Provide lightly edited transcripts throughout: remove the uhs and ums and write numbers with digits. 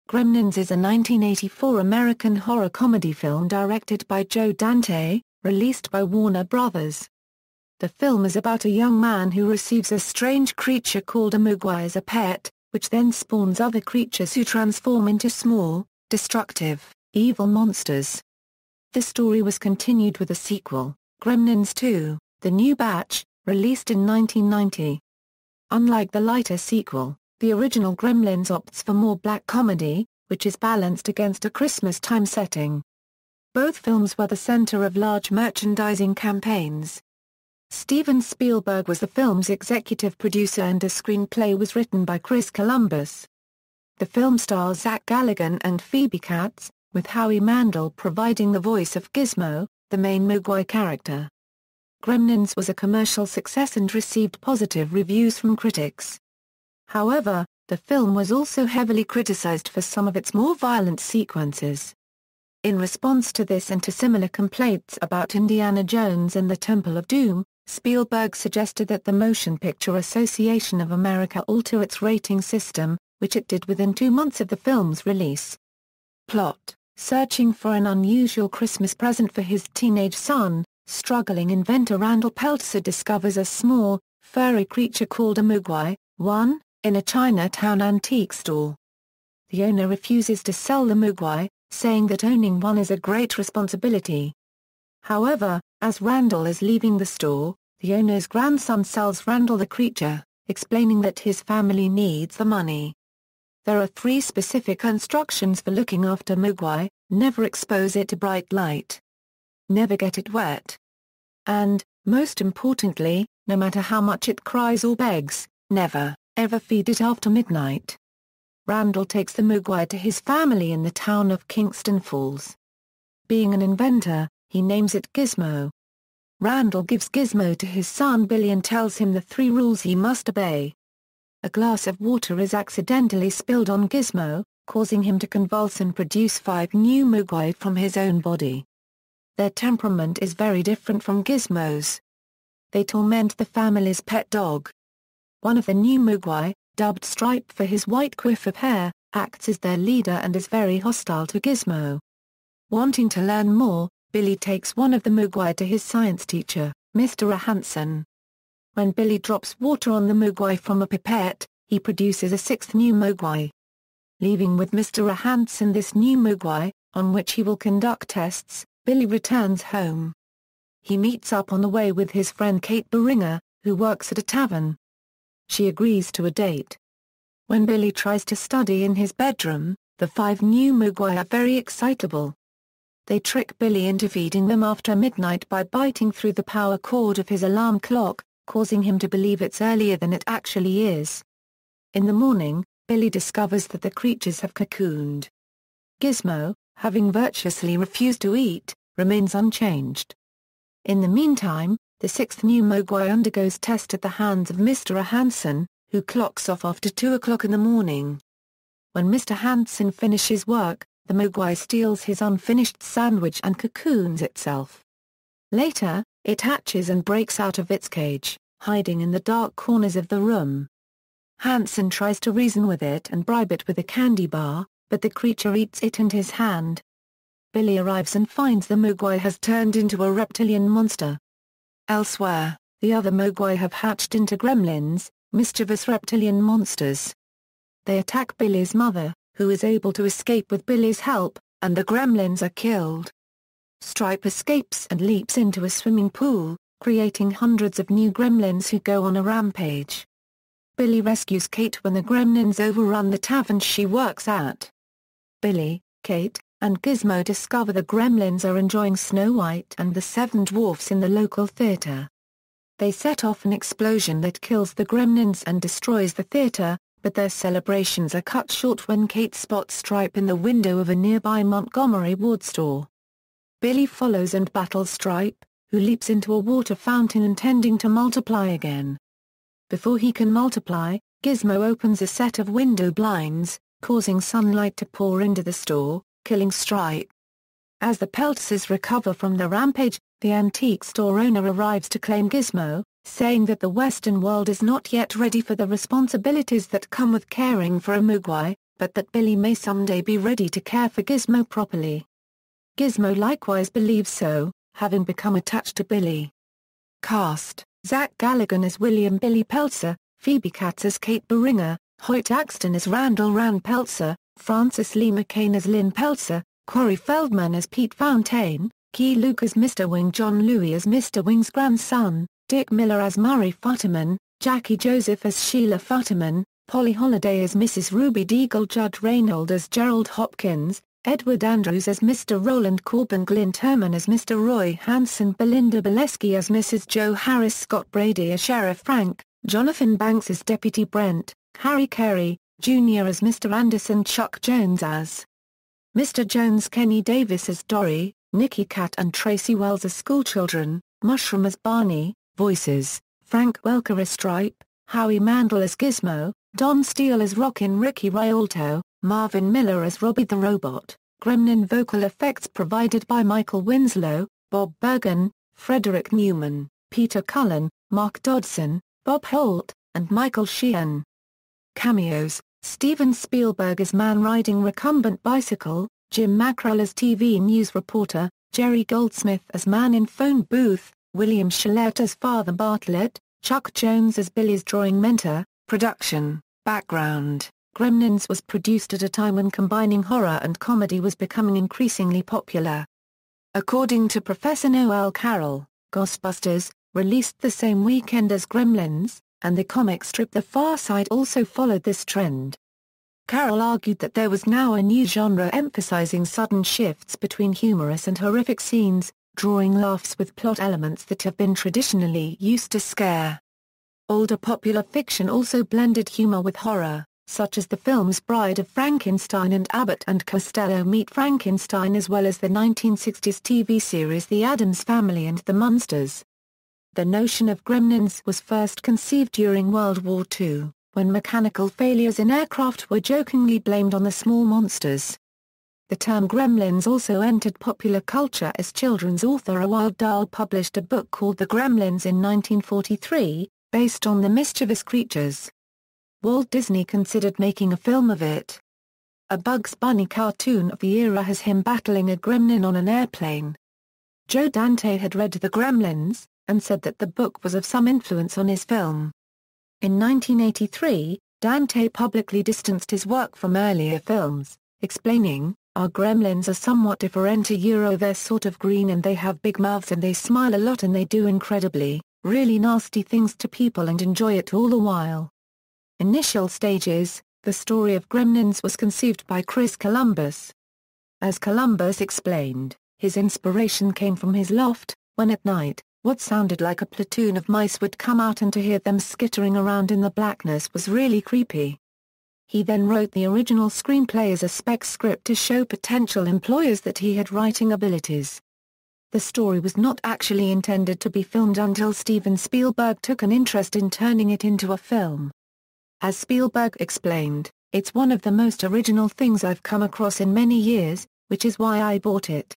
Gremlins is a 1984 American horror comedy film directed by Joe Dante, released by Warner Brothers. The film is about a young man who receives a strange creature called a mogwai as a pet, which then spawns other creatures who transform into small, destructive, evil monsters. The story was continued with a sequel, Gremlins 2, The New Batch, released in 1990. Unlike the lighter sequel, the original Gremlins opts for more black comedy, which is balanced against a Christmas-time setting. Both films were the center of large merchandising campaigns. Steven Spielberg was the film's executive producer and a screenplay was written by Chris Columbus. The film stars Zach Galligan and Phoebe Katz, with Howie Mandel providing the voice of Gizmo, the main mogwai character. Gremlins was a commercial success and received positive reviews from critics. However, the film was also heavily criticized for some of its more violent sequences. In response to this and to similar complaints about Indiana Jones and the Temple of Doom, Spielberg suggested that the Motion Picture Association of America alter its rating system, which it did within 2 months of the film's release. Plot: searching for an unusual Christmas present for his teenage son, struggling inventor Randall Peltzer discovers a small, furry creature called a mogwai, in a Chinatown antique store. The owner refuses to sell the mogwai, saying that owning one is a great responsibility. However, as Randall is leaving the store, the owner's grandson sells Randall the creature, explaining that his family needs the money. There are 3 specific instructions for looking after mogwai: never expose it to bright light, never get it wet, and, most importantly, no matter how much it cries or begs, never, ever feed it after midnight. Randall takes the mogwai to his family in the town of Kingston Falls. Being an inventor, he names it Gizmo. Randall gives Gizmo to his son Billy and tells him the 3 rules he must obey. A glass of water is accidentally spilled on Gizmo, causing him to convulse and produce 5 new mogwai from his own body. Their temperament is very different from Gizmo's. They torment the family's pet dog. One of the new mogwai, dubbed Stripe for his white quiff of hair, acts as their leader and is very hostile to Gizmo. Wanting to learn more, Billy takes one of the mogwai to his science teacher, Mr. Hansen. When Billy drops water on the mogwai from a pipette, he produces a 6th new mogwai. Leaving with Mr. Hansen this new mogwai, on which he will conduct tests, Billy returns home. He meets up on the way with his friend Kate Beringer, who works at a tavern. She agrees to a date. When Billy tries to study in his bedroom, the 5 new mogwai are very excitable. They trick Billy into feeding them after midnight by biting through the power cord of his alarm clock, causing him to believe it's earlier than it actually is. In the morning, Billy discovers that the creatures have cocooned. Gizmo, having virtuously refused to eat, remains unchanged. In the meantime, the 6th new mogwai undergoes test at the hands of Mr. Hansen, who clocks off after 2 o'clock in the morning. When Mr. Hansen finishes work, the mogwai steals his unfinished sandwich and cocoons itself. Later, it hatches and breaks out of its cage, hiding in the dark corners of the room. Hansen tries to reason with it and bribe it with a candy bar, but the creature eats it and his hand. Billy arrives and finds the mogwai has turned into a reptilian monster. Elsewhere, the other mogwai have hatched into gremlins, mischievous reptilian monsters. They attack Billy's mother, who is able to escape with Billy's help, and the gremlins are killed. Stripe escapes and leaps into a swimming pool, creating hundreds of new gremlins who go on a rampage. Billy rescues Kate when the gremlins overrun the tavern she works at. Billy, Kate, and Gizmo discover the gremlins are enjoying Snow White and the 7 dwarfs in the local theater. They set off an explosion that kills the gremlins and destroys the theater, but their celebrations are cut short when Kate spots Stripe in the window of a nearby Montgomery Ward store. Billy follows and battles Stripe, who leaps into a water fountain intending to multiply again. Before he can multiply, Gizmo opens a set of window blinds, causing sunlight to pour into the store, killing Stripe. As the Peltzers recover from the rampage, the antique store owner arrives to claim Gizmo, saying that the Western world is not yet ready for the responsibilities that come with caring for a mogwai, but that Billy may someday be ready to care for Gizmo properly. Gizmo likewise believes so, having become attached to Billy. Cast: Zach Galligan as William Billy Peltzer, Phoebe Katz as Kate Beringer, Hoyt Axton as Randall Rand Peltzer, Frances Lee McCain as Lynn Peltzer, Corey Feldman as Pete Fountaine, Key Luke as Mr. Wing, John Louis as Mr. Wing's grandson, Dick Miller as Murray Futterman, Jackie Joseph as Sheila Futterman, Polly Holliday as Mrs. Ruby Deagle, Judge Reinhold as Gerald Hopkins, Edward Andrews as Mr. Roland Corbin, Glyn Turman as Mr. Roy Hansen, Belinda Bileski as Mrs. Joe Harris, Scott Brady as Sheriff Frank, Jonathan Banks as Deputy Brent, Harry Carey, Jr. as Mr. Anderson, Chuck Jones as Mr. Jones, Kenny Davis as Dory, Nicky Katt and Tracy Wells as schoolchildren, Mushroom as Barney, voices, Frank Welker as Stripe, Howie Mandel as Gizmo, Don Steele as Rockin' Ricky Rialto, Marvin Miller as Robbie the Robot, Gremlin vocal effects provided by Michael Winslow, Bob Bergen, Frederick Newman, Peter Cullen, Mark Dodson, Bob Holt, and Michael Sheehan. Cameos: Steven Spielberg as man riding recumbent bicycle, Jim Mackrell as TV news reporter, Jerry Goldsmith as man in phone booth, William Shalett as Father Bartlett, Chuck Jones as Billy's drawing mentor. Production, background: Gremlins was produced at a time when combining horror and comedy was becoming increasingly popular. According to Professor Noel Carroll, Ghostbusters, released the same weekend as Gremlins, and the comic strip The Far Side also followed this trend. Carroll argued that there was now a new genre emphasizing sudden shifts between humorous and horrific scenes, drawing laughs with plot elements that have been traditionally used to scare. Older popular fiction also blended humor with horror, such as the films Bride of Frankenstein and Abbott and Costello Meet Frankenstein, as well as the 1960s TV series The Addams Family and The Munsters. The notion of gremlins was first conceived during World War II, when mechanical failures in aircraft were jokingly blamed on the small monsters. The term gremlins also entered popular culture as children's author Roald Dahl published a book called The Gremlins in 1943, based on the mischievous creatures. Walt Disney considered making a film of it. A Bugs Bunny cartoon of the era has him battling a gremlin on an airplane. Joe Dante had read The Gremlins, and said that the book was of some influence on his film. In 1983, Dante publicly distanced his work from earlier films, explaining, "Our gremlins are somewhat different. They're sort of green and they have big mouths and they smile a lot and they do incredibly, really nasty things to people and enjoy it all the while." Initial stages: the story of Gremlins was conceived by Chris Columbus. As Columbus explained, his inspiration came from his loft, when at night, what sounded like a platoon of mice would come out, and to hear them skittering around in the blackness was really creepy. He then wrote the original screenplay as a spec script to show potential employers that he had writing abilities. The story was not actually intended to be filmed until Steven Spielberg took an interest in turning it into a film. As Spielberg explained, "It's one of the most original things I've come across in many years, which is why I bought it."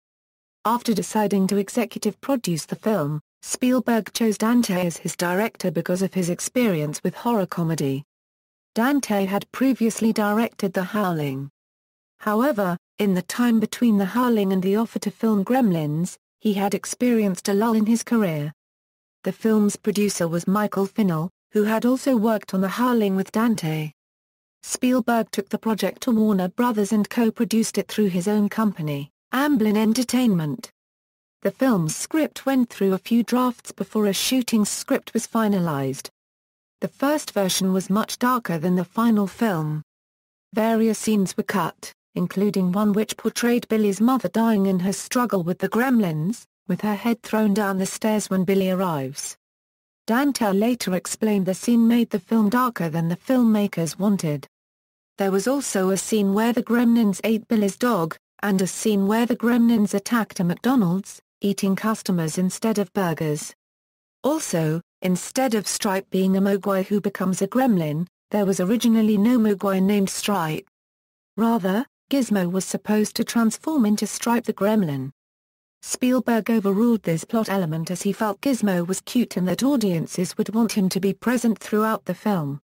After deciding to executive produce the film, Spielberg chose Dante as his director because of his experience with horror comedy. Dante had previously directed The Howling. However, in the time between The Howling and the offer to film Gremlins, he had experienced a lull in his career. The film's producer was Michael Finnell, who had also worked on The Howling with Dante. Spielberg took the project to Warner Brothers and co-produced it through his own company, Amblin Entertainment. The film's script went through a few drafts before a shooting script was finalized. The first version was much darker than the final film. Various scenes were cut, including one which portrayed Billy's mother dying in her struggle with the Gremlins, with her head thrown down the stairs when Billy arrives. Dante later explained the scene made the film darker than the filmmakers wanted. There was also a scene where the Gremlins ate Billy's dog, and a scene where the Gremlins attacked a McDonald's, eating customers instead of burgers. Also, instead of Stripe being a mogwai who becomes a gremlin, there was originally no mogwai named Stripe. Rather, Gizmo was supposed to transform into Stripe the gremlin. Spielberg overruled this plot element as he felt Gizmo was cute and that audiences would want him to be present throughout the film.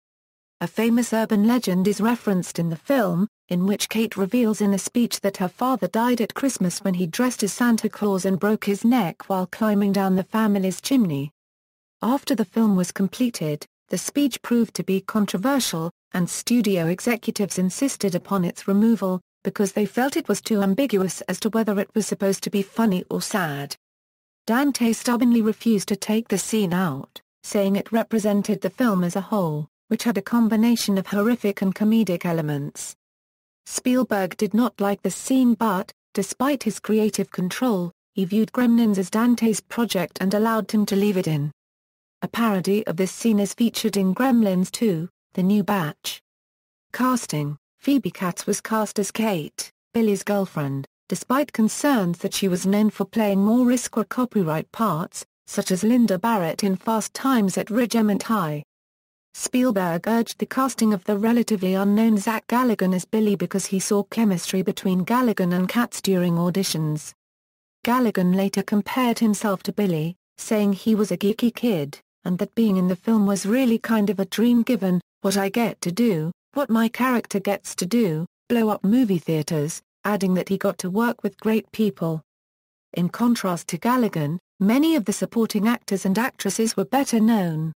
A famous urban legend is referenced in the film. in which Kate reveals in a speech that her father died at Christmas when he dressed as Santa Claus and broke his neck while climbing down the family's chimney. After the film was completed, the speech proved to be controversial, and studio executives insisted upon its removal, because they felt it was too ambiguous as to whether it was supposed to be funny or sad. Dante stubbornly refused to take the scene out, saying it represented the film as a whole, which had a combination of horrific and comedic elements. Spielberg did not like the scene but, despite his creative control, he viewed Gremlins as Dante's project and allowed him to leave it in. A parody of this scene is featured in Gremlins 2, The New Batch. Casting: Phoebe Cates was cast as Kate, Billy's girlfriend, despite concerns that she was known for playing more risk or copyright parts, such as Linda Barrett in Fast Times at Ridgemont High. Spielberg urged the casting of the relatively unknown Zach Galligan as Billy because he saw chemistry between Galligan and Cates during auditions. Galligan later compared himself to Billy, saying he was a geeky kid, and that being in the film was really kind of a dream given what I get to do, what my character gets to do, blow up movie theaters, adding that he got to work with great people. In contrast to Galligan, many of the supporting actors and actresses were better known.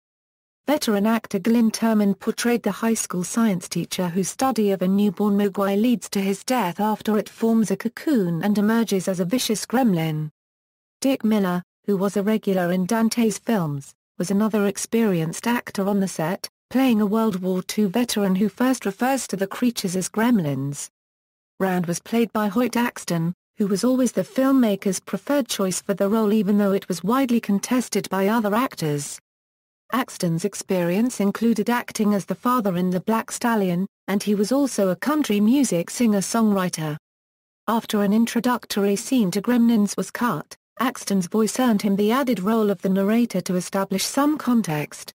Veteran actor Glyn Turman portrayed the high school science teacher whose study of a newborn mogwai leads to his death after it forms a cocoon and emerges as a vicious gremlin. Dick Miller, who was a regular in Dante's films, was another experienced actor on the set, playing a World War II veteran who first refers to the creatures as gremlins. Rand was played by Hoyt Axton, who was always the filmmaker's preferred choice for the role even though it was widely contested by other actors. Axton's experience included acting as the father in The Black Stallion, and he was also a country music singer-songwriter. After an introductory scene to Gremlins was cut, Axton's voice earned him the added role of the narrator to establish some context.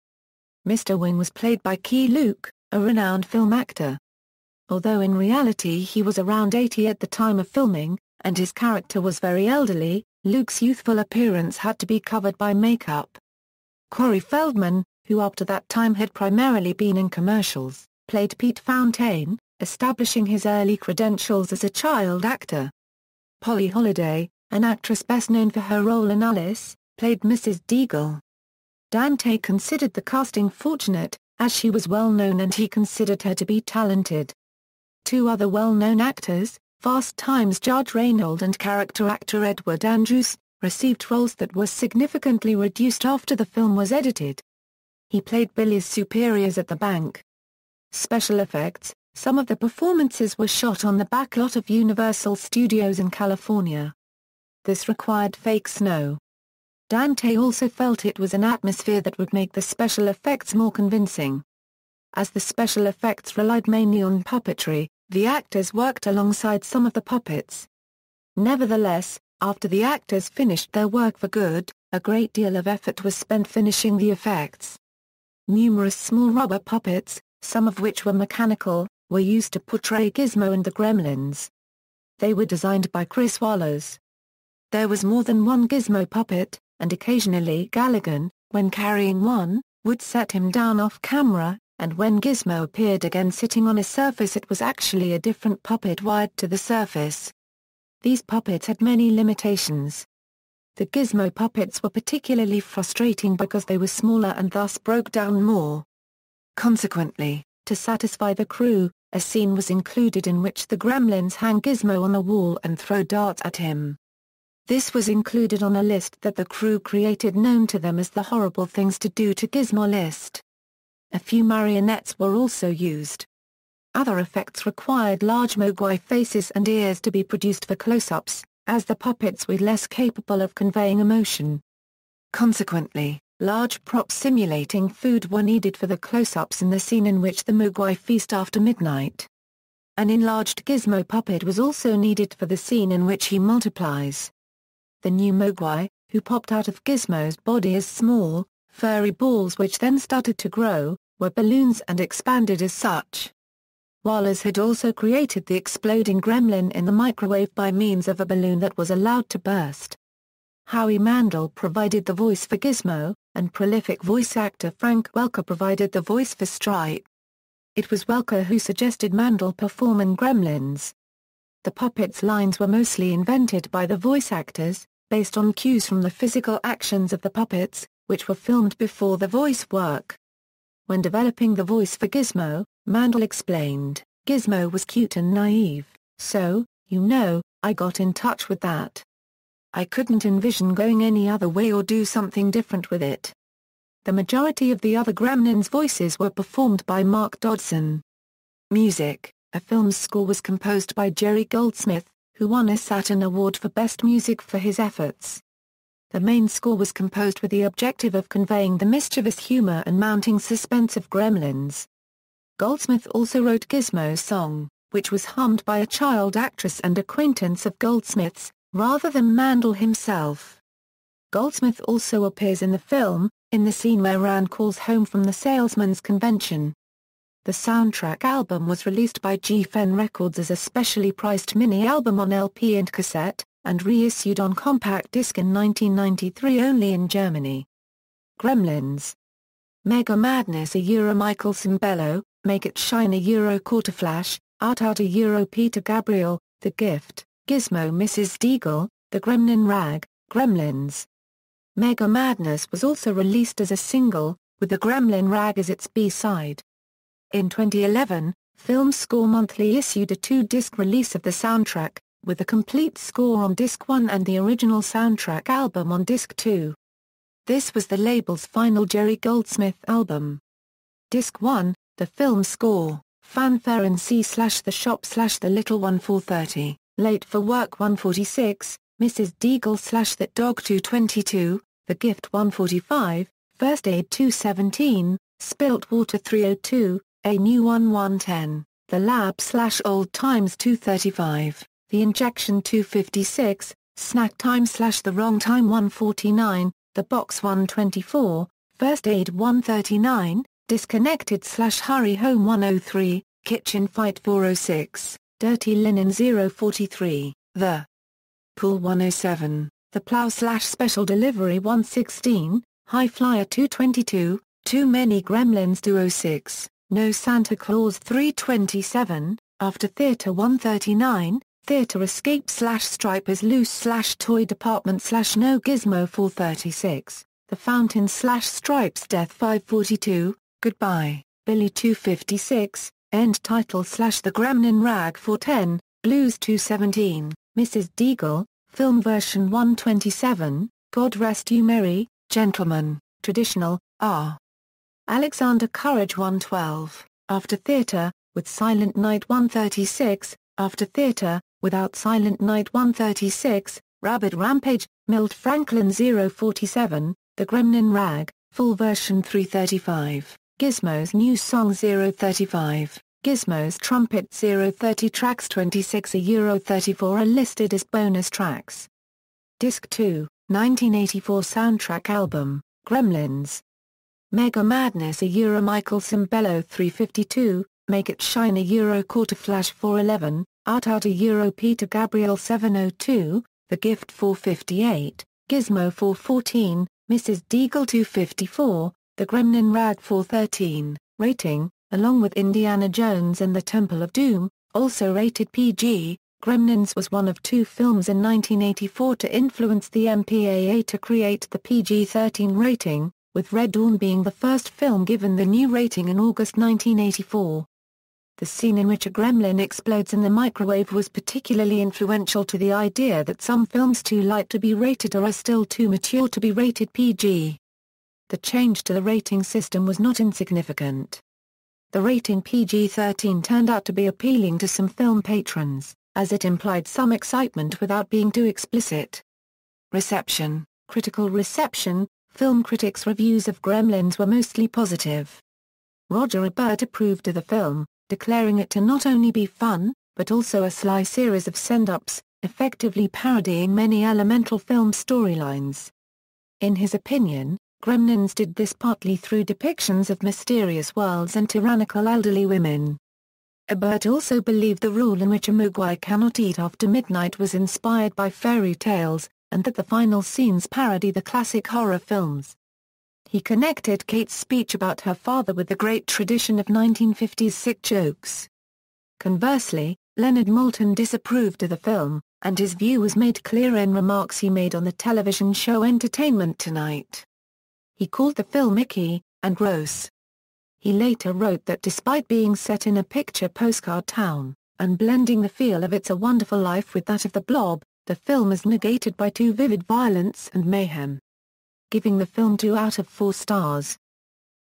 Mr. Wing was played by Key Luke, a renowned film actor. Although in reality he was around 80 at the time of filming, and his character was very elderly, Luke's youthful appearance had to be covered by makeup. Corey Feldman, who after that time had primarily been in commercials, played Pete Fountaine, establishing his early credentials as a child actor. Polly Holliday, an actress best known for her role in Alice, played Mrs. Deagle. Dante considered the casting fortunate, as she was well known and he considered her to be talented. Two other well-known actors, Fast Times Judge Reinhold and character actor Edward Andrews, received roles that were significantly reduced after the film was edited. He played Billy's superiors at the bank. Special effects: some of the performances were shot on the backlot of Universal Studios in California. This required fake snow. Dante also felt it was an atmosphere that would make the special effects more convincing. As the special effects relied mainly on puppetry, the actors worked alongside some of the puppets. Nevertheless, after the actors finished their work for good, a great deal of effort was spent finishing the effects. Numerous small rubber puppets, some of which were mechanical, were used to portray Gizmo and the Gremlins. They were designed by Chris Wallace. There was more than one Gizmo puppet, and occasionally Galligan, when carrying one, would set him down off camera, and when Gizmo appeared again sitting on a surface it was actually a different puppet wired to the surface. These puppets had many limitations. The Gizmo puppets were particularly frustrating because they were smaller and thus broke down more. Consequently, to satisfy the crew, a scene was included in which the Gremlins hang Gizmo on a wall and throw darts at him. This was included on a list that the crew created known to them as the Horrible Things to Do to Gizmo list. A few marionettes were also used. Other effects required large mogwai faces and ears to be produced for close-ups, as the puppets were less capable of conveying emotion. Consequently, large props simulating food were needed for the close-ups in the scene in which the mogwai feast after midnight. An enlarged Gizmo puppet was also needed for the scene in which he multiplies. The new mogwai, who popped out of Gizmo's body as small, furry balls which then started to grow, were balloons and expanded as such. Wallace had also created the exploding gremlin in the microwave by means of a balloon that was allowed to burst. Howie Mandel provided the voice for Gizmo, and prolific voice actor Frank Welker provided the voice for Stripe. It was Welker who suggested Mandel perform in Gremlins. The puppets' lines were mostly invented by the voice actors, based on cues from the physical actions of the puppets, which were filmed before the voice work. When developing the voice for Gizmo, Mandel explained, "Gizmo was cute and naive, so, I got in touch with that. I couldn't envision going any other way or do something different with it." The majority of the other Gremlins voices were performed by Mark Dodson. Music: a film's score was composed by Jerry Goldsmith, who won a Saturn Award for Best Music for his efforts. The main score was composed with the objective of conveying the mischievous humor and mounting suspense of Gremlins. Goldsmith also wrote Gizmo's song, which was hummed by a child actress and acquaintance of Goldsmith's, rather than Mandel himself. Goldsmith also appears in the film, in the scene where Rand calls home from the salesman's convention. The soundtrack album was released by Geffen Records as a specially priced mini-album on LP and cassette, and reissued on compact disc in 1993 only in Germany. Gremlins. Mega Madness Michael Cimbello, Make It Shine Quarterflash, Art Peter Gabriel, The Gift, Gizmo Mrs. Deagle, The Gremlin Rag, Gremlins. Mega Madness was also released as a single, with The Gremlin Rag as its B-side. In 2011, Film Score Monthly issued a 2-disc release of the soundtrack, with the complete score on Disc 1 and the original soundtrack album on Disc 2. This was the label's final Jerry Goldsmith album. Disc 1, the film score, Fanfare in C/The Shop /The Little One 430, Late for Work 146, Mrs. Deagle That Dog 222, The Gift 145, First Aid 217, Spilt Water 302, A New One 110, The Lab /Old Times 235, The Injection 256, Snack Time /The Wrong Time 149, The Box 124, First Aid 139, Disconnected /Hurry Home 103, Kitchen Fight 406, Dirty Linen 043, The Pool 107, The Plow /Special Delivery 116, High Flyer 222, Too Many Gremlins 206, No Santa Claus 327, After Theater 139, Theater Escape /Stripers Loose /Toy Department /No Gizmo 436, The Fountain /Stripes Death 542, Goodbye, Billy 256, End Title /The Gremlin Rag 410, Blues 217, Mrs. Deagle, Film Version 127, God Rest You Merry Gentlemen, Traditional, R. Alexander Courage 112, After Theater, with Silent Night 136, After Theater, without Silent Night 136, Rabbit Rampage, Milt Franklin 047, The Gremlin Rag, Full Version 335, Gizmo's New Song 035, Gizmo's Trumpet 030 tracks 26 €34 are listed as bonus tracks. Disc 2, 1984 soundtrack album, Gremlins. Mega Madness Michael Cimbello 352, Make It Shine Quarterflash 411, Art Peter Gabriel 702, The Gift 458, Gizmo 414, Mrs. Deagle 254, The Gremlin Rag 413, rating, along with Indiana Jones and the Temple of Doom, also rated PG. Gremlins was one of 2 films in 1984 to influence the MPAA to create the PG-13 rating, with Red Dawn being the first film given the new rating in August 1984. The scene in which a gremlin explodes in the microwave was particularly influential to the idea that some films too light to be rated or are still too mature to be rated PG. The change to the rating system was not insignificant. The rating PG-13 turned out to be appealing to some film patrons, as it implied some excitement without being too explicit. Reception. Critical reception. Film critics' reviews of Gremlins were mostly positive. Roger Ebert approved of the film, declaring it to not only be fun, but also a sly series of send-ups, effectively parodying many elemental film storylines. In his opinion, Gremlins did this partly through depictions of mysterious worlds and tyrannical elderly women. Ebert also believed the rule in which a mogwai cannot eat after midnight was inspired by fairy tales, and that the final scenes parody the classic horror films. He connected Kate's speech about her father with the great tradition of 1950s sick jokes. Conversely, Leonard Maltin disapproved of the film, and his view was made clear in remarks he made on the television show Entertainment Tonight. He called the film icky and gross. He later wrote that despite being set in a picture postcard town, and blending the feel of It's a Wonderful Life with that of The Blob, the film is negated by too vivid violence and mayhem, giving the film 2 out of 4 stars.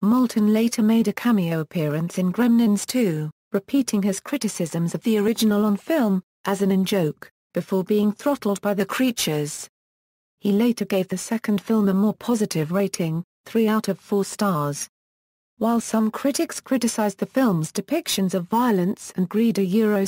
Maltin later made a cameo appearance in Gremlins 2, repeating his criticisms of the original on film, as an in-joke, before being throttled by the creatures. He later gave the second film a more positive rating, 3 out of 4 stars. While some critics criticized the film's depictions of violence and greed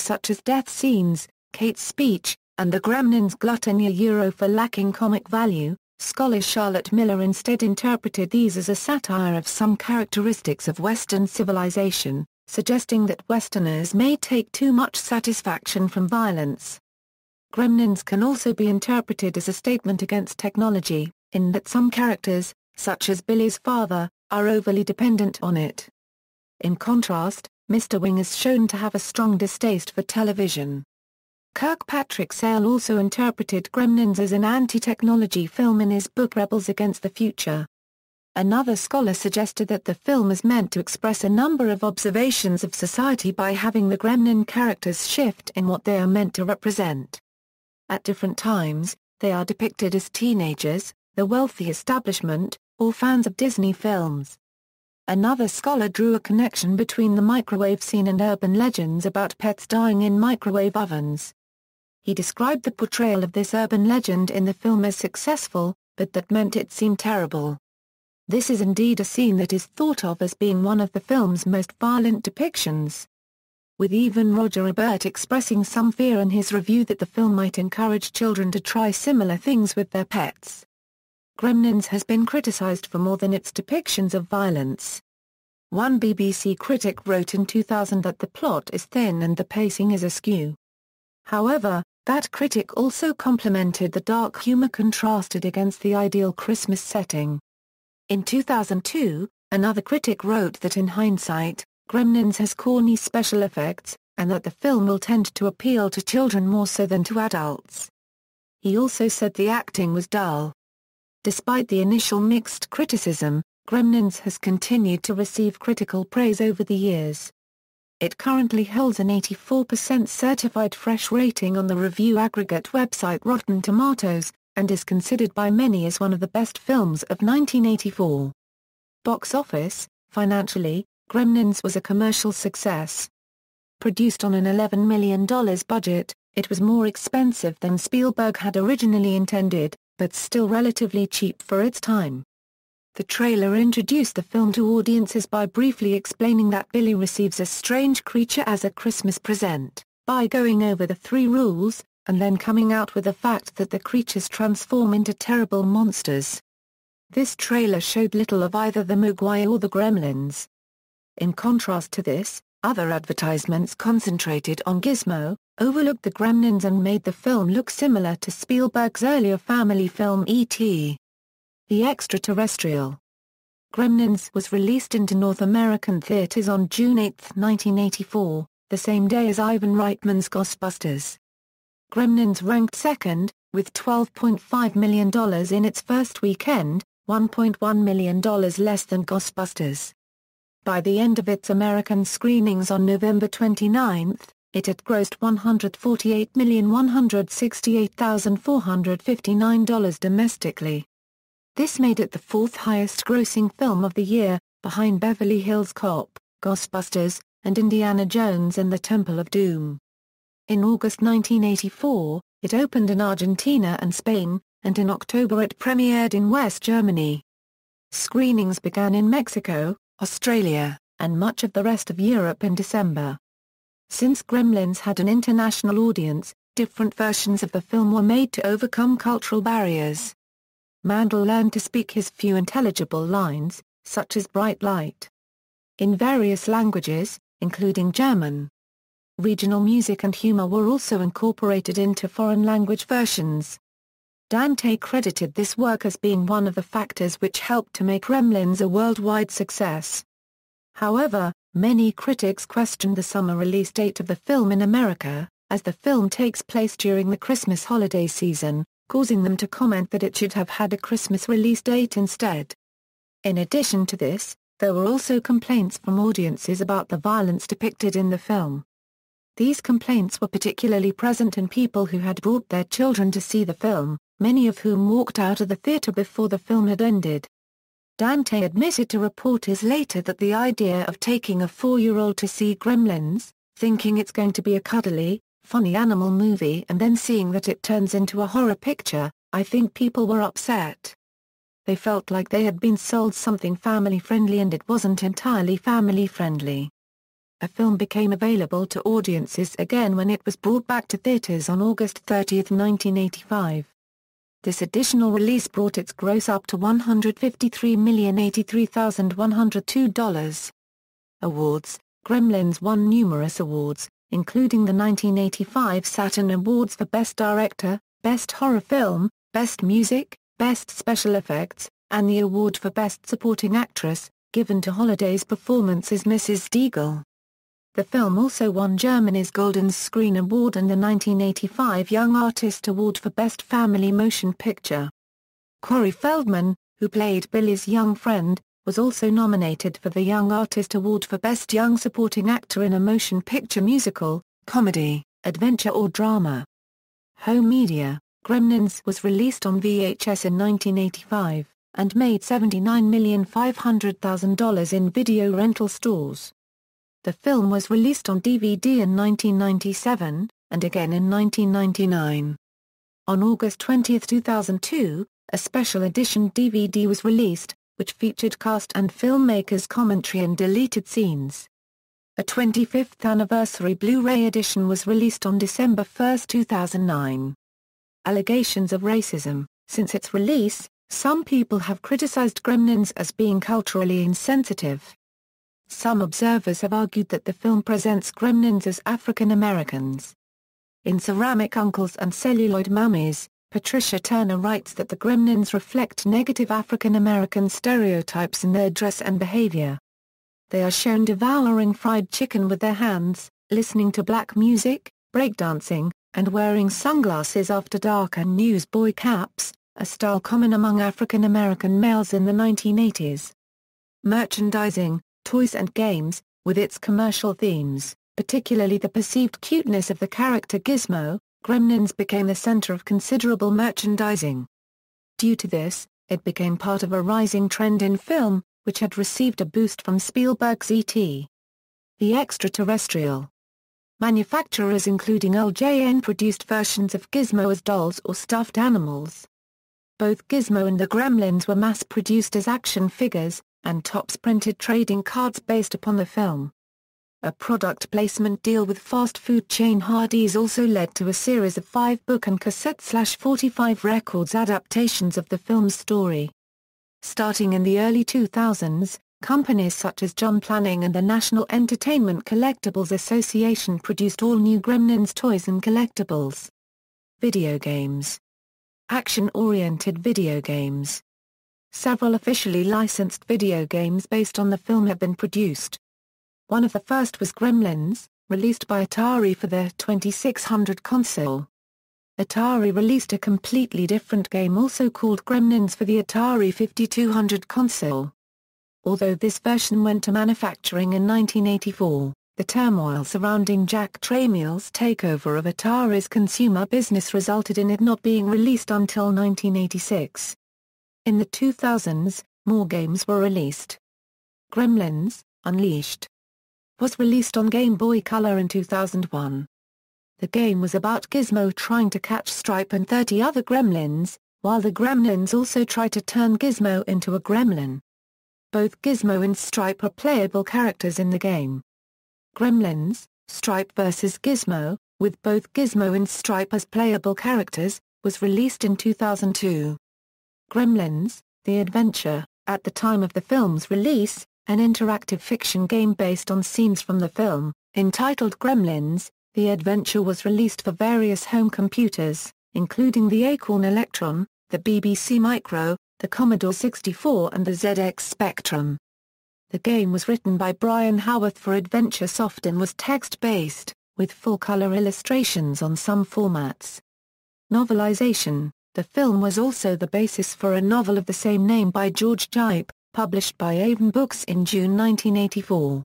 such as death scenes, Kate's speech, and the Gremlins' gluttony for lacking comic value, scholar Charlotte Miller instead interpreted these as a satire of some characteristics of Western civilization, suggesting that Westerners may take too much satisfaction from violence. Gremlins can also be interpreted as a statement against technology, in that some characters, such as Billy's father, are overly dependent on it. In contrast, Mr. Wing is shown to have a strong distaste for television. Kirkpatrick Sale also interpreted Gremlins as an anti-technology film in his book Rebels Against the Future. Another scholar suggested that the film is meant to express a number of observations of society by having the Gremlin characters shift in what they are meant to represent. At different times, they are depicted as teenagers, the wealthy establishment, or fans of Disney films. Another scholar drew a connection between the microwave scene and urban legends about pets dying in microwave ovens. He described the portrayal of this urban legend in the film as successful, but that meant it seemed terrible. This is indeed a scene that is thought of as being one of the film's most violent depictions, with even Roger Ebert expressing some fear in his review that the film might encourage children to try similar things with their pets. Gremlins has been criticized for more than its depictions of violence. One BBC critic wrote in 2000 that the plot is thin and the pacing is askew. However, that critic also complimented the dark humor contrasted against the ideal Christmas setting. In 2002, another critic wrote that in hindsight, Gremlins has corny special effects, and that the film will tend to appeal to children more so than to adults. He also said the acting was dull. Despite the initial mixed criticism, Gremlins has continued to receive critical praise over the years. It currently holds an 84% certified fresh rating on the review aggregate website Rotten Tomatoes, and is considered by many as one of the best films of 1984. Box office. Financially, Gremlins was a commercial success. Produced on an $11 million budget, it was more expensive than Spielberg had originally intended, but still relatively cheap for its time. The trailer introduced the film to audiences by briefly explaining that Billy receives a strange creature as a Christmas present, by going over the 3 rules, and then coming out with the fact that the creatures transform into terrible monsters. This trailer showed little of either the mogwai or the Gremlins. In contrast to this, other advertisements concentrated on Gizmo, overlooked the Gremlins and made the film look similar to Spielberg's earlier family film E.T. The Extraterrestrial. Gremlins was released into North American theaters on June 8, 1984, the same day as Ivan Reitman's Ghostbusters. Gremlins ranked second, with $12.5 million in its first weekend, $1.1 million less than Ghostbusters. By the end of its American screenings on November 29, it had grossed $148,168,459 domestically. This made it the 4th highest-grossing film of the year, behind Beverly Hills Cop, Ghostbusters, and Indiana Jones and the Temple of Doom. In August 1984, it opened in Argentina and Spain, and in October it premiered in West Germany. Screenings began in Mexico, Australia, and much of the rest of Europe in December. Since Gremlins had an international audience, different versions of the film were made to overcome cultural barriers. Mandel learned to speak his few intelligible lines, such as bright light, in various languages, including German. Regional music and humor were also incorporated into foreign language versions. Dante credited this work as being one of the factors which helped to make Gremlins a worldwide success. However, many critics questioned the summer release date of the film in America, as the film takes place during the Christmas holiday season, causing them to comment that it should have had a Christmas release date instead. In addition to this, there were also complaints from audiences about the violence depicted in the film. These complaints were particularly present in people who had brought their children to see the film, many of whom walked out of the theater before the film had ended. Dante admitted to reporters later that the idea of taking a 4-year-old to see Gremlins, thinking it's going to be a cuddly, funny animal movie and then seeing that it turns into a horror picture, I think people were upset. They felt like they had been sold something family-friendly and it wasn't entirely family-friendly. A film became available to audiences again when it was brought back to theaters on August 30, 1985. This additional release brought its gross up to $153,083,102. Awards. Gremlins won numerous awards, including the 1985 Saturn Awards for Best Director, Best Horror Film, Best Music, Best Special Effects, and the award for Best Supporting Actress, given to Holliday's performance as Mrs. Deagle. The film also won Germany's Golden Screen Award and the 1985 Young Artist Award for Best Family Motion Picture. Corey Feldman, who played Billy's young friend, was also nominated for the Young Artist Award for Best Young Supporting Actor in a Motion Picture Musical, Comedy, Adventure or Drama. Home media. Gremlins was released on VHS in 1985, and made $79,500,000 in video rental stores. The film was released on DVD in 1997, and again in 1999. On August 20, 2002, a special edition DVD was released, which featured cast and filmmakers' commentary and deleted scenes. A 25th anniversary Blu-ray edition was released on December 1, 2009. Allegations of racism. Since its release, some people have criticized Gremlins as being culturally insensitive. Some observers have argued that the film presents Gremlins as African Americans. In Ceramic Uncles and Celluloid Mummies, Patricia Turner writes that the Gremlins reflect negative African American stereotypes in their dress and behavior. They are shown devouring fried chicken with their hands, listening to black music, breakdancing, and wearing sunglasses after dark and newsboy caps, a style common among African American males in the 1980s. Merchandising. Toys and games, with its commercial themes, particularly the perceived cuteness of the character Gizmo, Gremlins became the center of considerable merchandising. Due to this, it became part of a rising trend in film, which had received a boost from Spielberg's E.T. The Extraterrestrial. Manufacturers including LJN produced versions of Gizmo as dolls or stuffed animals. Both Gizmo and the Gremlins were mass-produced as action figures, and Topps printed trading cards based upon the film. A product placement deal with fast food chain Hardee's also led to a series of 5-book and cassette/45 records adaptations of the film's story. Starting in the early 2000s, companies such as John Planning and the National Entertainment Collectibles Association produced all new Gremlins toys and collectibles. Video games. Action-oriented video games. Several officially licensed video games based on the film have been produced. One of the first was Gremlins, released by Atari for their 2600 console. Atari released a completely different game also called Gremlins for the Atari 5200 console. Although this version went to manufacturing in 1984, the turmoil surrounding Jack Tramiel's takeover of Atari's consumer business resulted in it not being released until 1986. In the 2000s, more games were released. Gremlins, Unleashed was released on Game Boy Color in 2001. The game was about Gizmo trying to catch Stripe and 30 other gremlins, while the Gremlins also try to turn Gizmo into a gremlin. Both Gizmo and Stripe are playable characters in the game. Gremlins, Stripe vs. Gizmo, with both Gizmo and Stripe as playable characters, was released in 2002. Gremlins, The Adventure, at the time of the film's release, an interactive fiction game based on scenes from the film, entitled Gremlins, The Adventure was released for various home computers. including the Acorn Electron, the BBC Micro, the Commodore 64 and the ZX Spectrum. The game was written by Brian Howarth for Adventure Soft and was text-based, with full-color illustrations on some formats. Novelization. The film was also the basis for a novel of the same name by George Gipe, published by Avon Books in June 1984.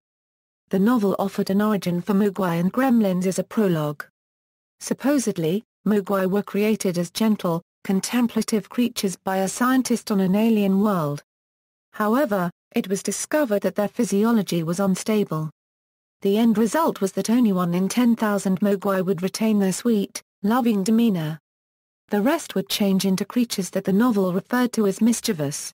The novel offered an origin for mogwai and gremlins as a prologue. Supposedly, mogwai were created as gentle, contemplative creatures by a scientist on an alien world. However, it was discovered that their physiology was unstable. The end result was that only 1 in 10,000 mogwai would retain their sweet, loving demeanor. The rest would change into creatures that the novel referred to as mischievous.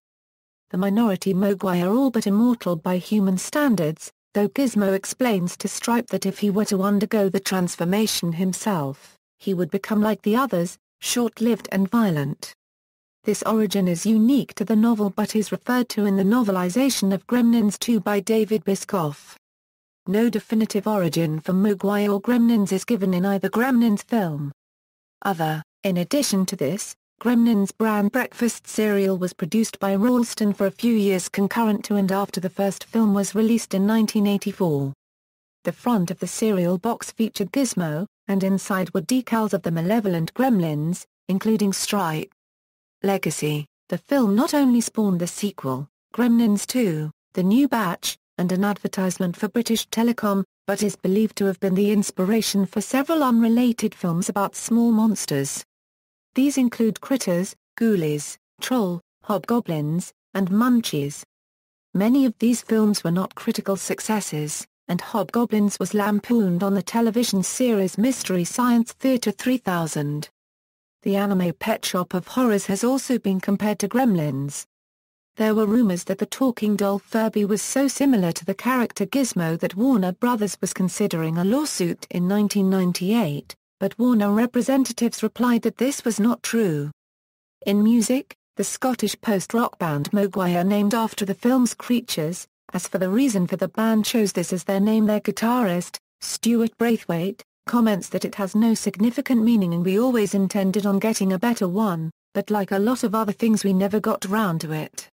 The minority mogwai are all but immortal by human standards, though Gizmo explains to Stripe that if he were to undergo the transformation himself, he would become like the others, short-lived and violent. This origin is unique to the novel but is referred to in the novelization of Gremlins 2 by David Biscoff. No definitive origin for mogwai or gremlins is given in either Gremlins film. In addition to this, Gremlins brand breakfast cereal was produced by Ralston for a few years concurrent to and after the first film was released in 1984. The front of the cereal box featured Gizmo, and inside were decals of the malevolent Gremlins, including Stripe. Legacy. The film not only spawned the sequel, Gremlins 2, The New Batch, and an advertisement for British Telecom, but is believed to have been the inspiration for several unrelated films about small monsters. These include Critters, Ghoulies, Troll, Hobgoblins, and Munchies. Many of these films were not critical successes, and Hobgoblins was lampooned on the television series Mystery Science Theater 3000. The anime Pet Shop of Horrors has also been compared to Gremlins. There were rumors that the talking doll Phoebe was so similar to the character Gizmo that Warner Brothers was considering a lawsuit in 1998. But Warner representatives replied that this was not true. In music, the Scottish post-rock band Mogwai are named after the film's creatures. As for the reason for the band chose this as their name, their guitarist, Stuart Braithwaite, comments that it has no significant meaning and we always intended on getting a better one, but like a lot of other things we never got round to it.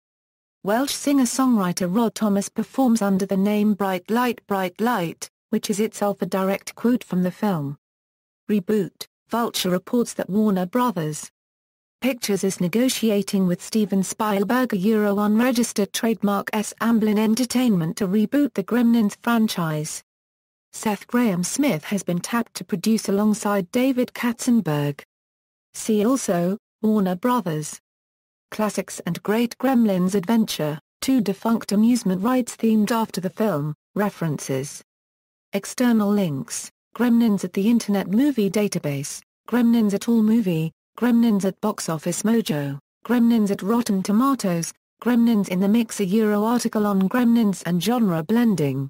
Welsh singer-songwriter Rod Thomas performs under the name Bright Light, which is itself a direct quote from the film. Reboot. Vulture reports that Warner Bros. Pictures is negotiating with Steven Spielberg a unregistered trademark Amblin Entertainment to reboot the Gremlins franchise. Seth Grahame-Smith has been tapped to produce alongside David Katzenberg. See also, Warner Bros. Classics and Great Gremlins Adventure, 2 defunct amusement rides themed after the film, references. External links. Gremlins at the Internet Movie Database, Gremlins at AllMovie, Gremlins at Box Office Mojo, Gremlins at Rotten Tomatoes, Gremlins in the Mix, a article on Gremlins and genre blending.